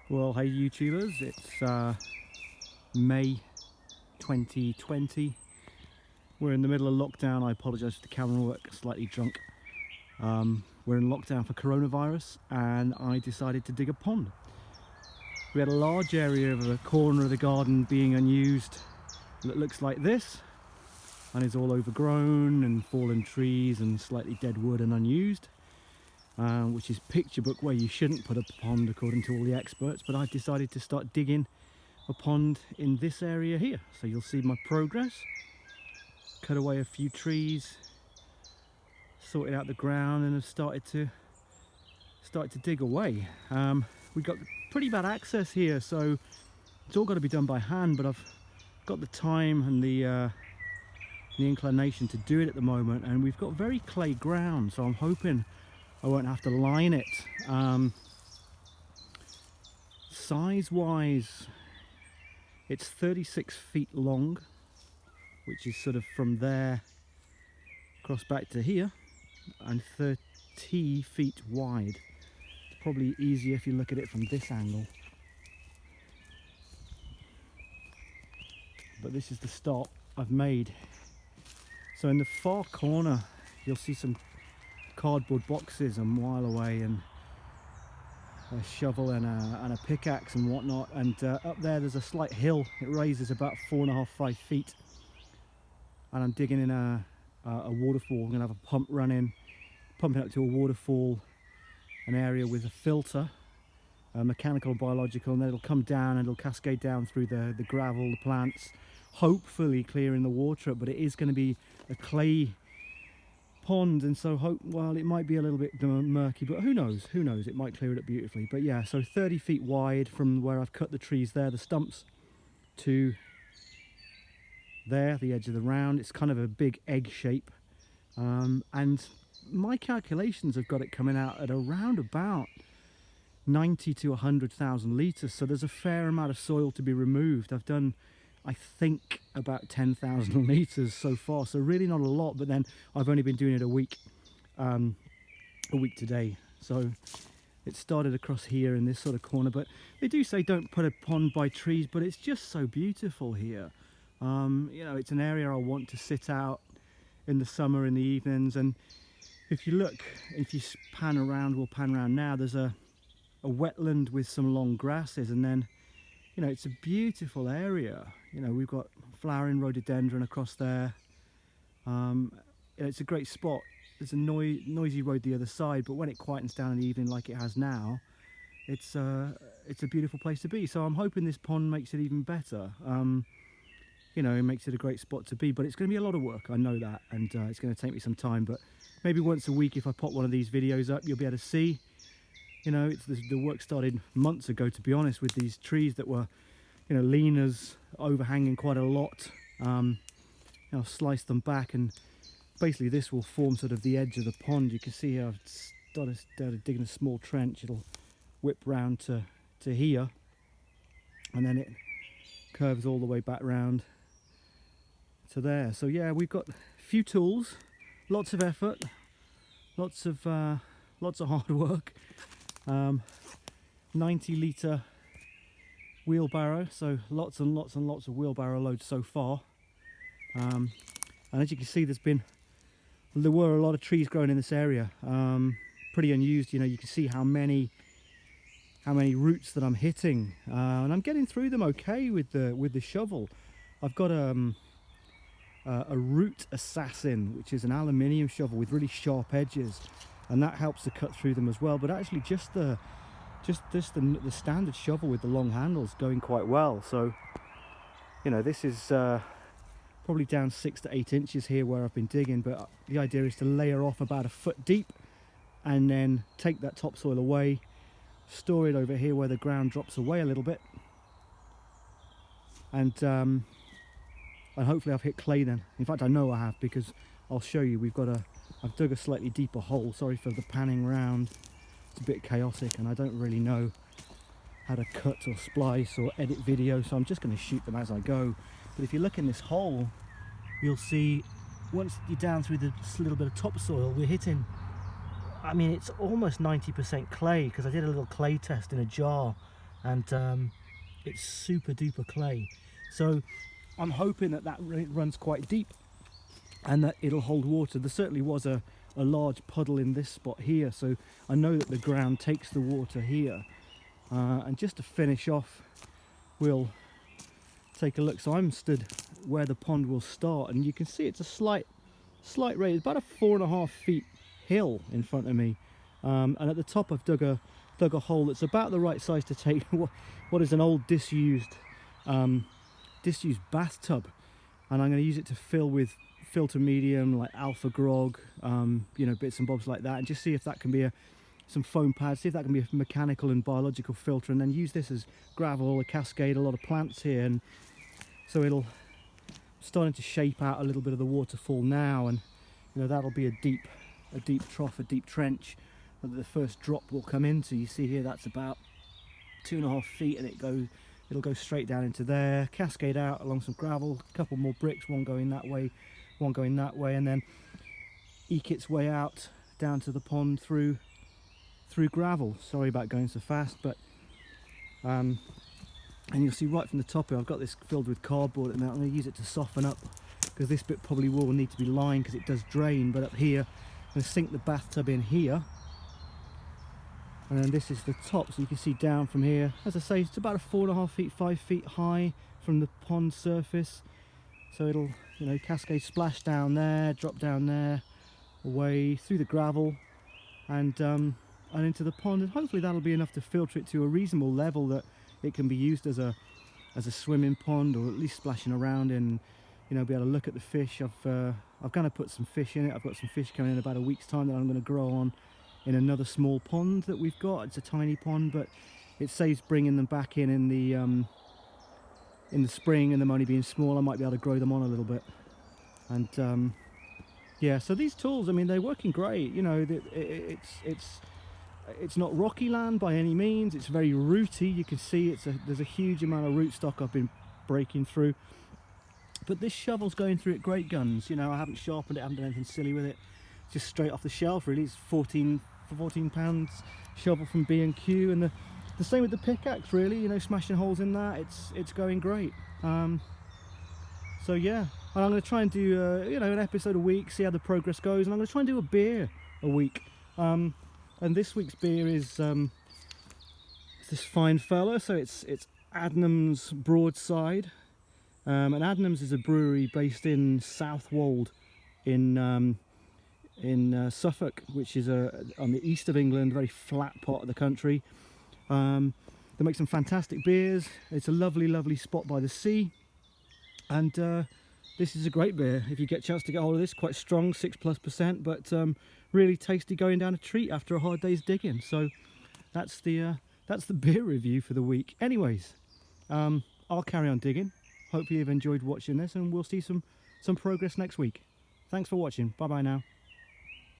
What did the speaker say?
Well, hey YouTubers, it's May 2020. We're in the middle of lockdown. I apologise for the camera work, slightly drunk. We're in lockdown for coronavirus and I decided to dig a pond. We had a large area of a corner of the garden being unused that looks like this and is all overgrown and fallen trees and slightly dead wood and unused. Which is picture book where you shouldn't put a pond according to all the experts, but I've decided to start digging a pond in this area here. So you'll see my progress. Cut away a few trees, sorted out the ground, and have started to dig away. We've got pretty bad access here, so it's all got to be done by hand, but I've got the time and the inclination to do it at the moment, and we've got very clay ground, so I'm hoping I won't have to line it. Size wise, it's 36 feet long, which is sort of from there across back to here, and 30 feet wide. It's probably easier if you look at it from this angle. But this is the start I've made. So in the far corner, you'll see some cardboard boxes a mile away, and a shovel and a pickaxe and whatnot, and up there's a slight hill. It raises about 4.5–5 feet, and I'm digging in a waterfall. I'm gonna have a pump running, pumping up to a waterfall, an area with a filter, mechanical and biological, and then it'll come down and it'll cascade down through the gravel, the plants, hopefully clearing the water up. But it is going to be a clay pond, and so well, it might be a little bit murky, but who knows, it might clear it up beautifully. But yeah, so 30 feet wide from where I've cut the trees there, the stumps, to there, the edge of the round. It's kind of a big egg shape, and my calculations have got it coming out at around about 90 to 100,000 litres, so there's a fair amount of soil to be removed. I've done, I think, about 10,000 litres so far, so really not a lot, but then I've only been doing it a week today. So it started across here in this sort of corner, but they do say don't put a pond by trees, but it's just so beautiful here. You know, it's an area I want to sit out in the summer in the evenings, and if you look, if you pan around, we'll pan around now, there's a wetland with some long grasses, and then, you know, it's a beautiful area. You know, we've got flowering rhododendron across there. It's a great spot. There's a noisy road the other side, but when it quietens down in the evening like it has now, it's a beautiful place to be. So I'm hoping this pond makes it even better. You know, it makes it a great spot to be, but it's going to be a lot of work, I know that, and it's going to take me some time, but maybe once a week, if I pop one of these videos up, you'll be able to see. You know, the work started months ago, to be honest, with these trees that were, you know, leaners overhanging quite a lot. I'll slice them back, and basically this will form sort of the edge of the pond. You can see here I've started digging a small trench. It'll whip round to here, and then it curves all the way back round to there. So yeah, we've got a few tools, lots of effort, lots of hard work. 90-litre wheelbarrow, so lots and lots and lots of wheelbarrow loads so far. And as you can see, there were a lot of trees growing in this area, pretty unused. You know, you can see how many roots that I'm hitting, and I'm getting through them okay with the shovel. I've got a Root Assassin, which is an aluminium shovel with really sharp edges, and that helps to cut through them as well. But actually just the standard shovel with the long handles going quite well. So, you know, this is probably down 6 to 8 inches here where I've been digging, but the idea is to layer off about a foot deep and then take that topsoil away, store it over here where the ground drops away a little bit, and hopefully I've hit clay then. In fact, I know I have, because I'll show you. I've dug a slightly deeper hole. Sorry for the panning round. It's a bit chaotic, and I don't really know how to cut or splice or edit video, so I'm just going to shoot them as I go. But if you look in this hole, you'll see once you're down through this little bit of topsoil, we're hitting, I mean, it's almost 90% clay, because I did a little clay test in a jar and it's super duper clay. So I'm hoping that runs quite deep and that it'll hold water. There certainly was a large puddle in this spot here, so I know that the ground takes the water here. And just to finish off, we'll take a look. So I'm stood where the pond will start, and you can see it's a slight rate. It's about a 4.5 feet hill in front of me, and at the top I've dug a hole that's about the right size to take what is an old disused bathtub, and I'm going to use it to fill with filter medium like Alpha Grog, you know, bits and bobs like that, and just see if that can be some foam pads, see if that can be a mechanical and biological filter, and then use this as gravel, a cascade, a lot of plants here, and so it'll starting to shape out a little bit of the waterfall now, and you know, that'll be a deep trough, a deep trench that the first drop will come into. You see here that's about 2.5 feet, and it'll go straight down into there, cascade out along some gravel, a couple more bricks, one going that way, one going that way, and then eke its way out down to the pond through gravel. Sorry about going so fast, but and you'll see right from the top here I've got this filled with cardboard, and I'm going to use it to soften up, because this bit probably will need to be lined because it does drain. But up here I'm going to sink the bathtub in here, and then this is the top, so you can see down from here. As I say, it's about a 4.5 feet, 5 feet high from the pond surface, so it'll, you know, cascade splash down there, drop down there, away through the gravel, and into the pond, and hopefully that'll be enough to filter it to a reasonable level that it can be used as a swimming pond, or at least splashing around in, you know, be able to look at the fish. I've going to put some fish in it. I've got some fish coming in about a week's time that I'm going to grow on in another small pond that we've got. It's a tiny pond, but it saves bringing them back in the spring, and them only being small, I might be able to grow them on a little bit. And yeah, so these tools, I mean, they're working great. You know, it's not rocky land by any means. It's very rooty. You can see there's a huge amount of rootstock I've been breaking through. But this shovel's going through it great guns. You know, I haven't sharpened it, I haven't done anything silly with it. Just straight off the shelf, really. It's 14 pounds shovel from B&Q, and the same with the pickaxe, really. You know, smashing holes in that. It's going great. So yeah, and I'm going to try and do you know, an episode a week, see how the progress goes, and I'm going to try and do a beer a week. And this week's beer is this fine fella. So it's Adnams Broadside, and Adnams is a brewery based in Southwold in Suffolk, which is on the east of England, very flat part of the country. They make some fantastic beers. It's a lovely spot by the sea, and this is a great beer if you get a chance to get hold of this. Quite strong, 6+%, but really tasty, going down a treat after a hard day's digging. So that's the beer review for the week. Anyways, I'll carry on digging. Hopefully you've enjoyed watching this, and we'll see some progress next week. Thanks for watching. Bye bye now.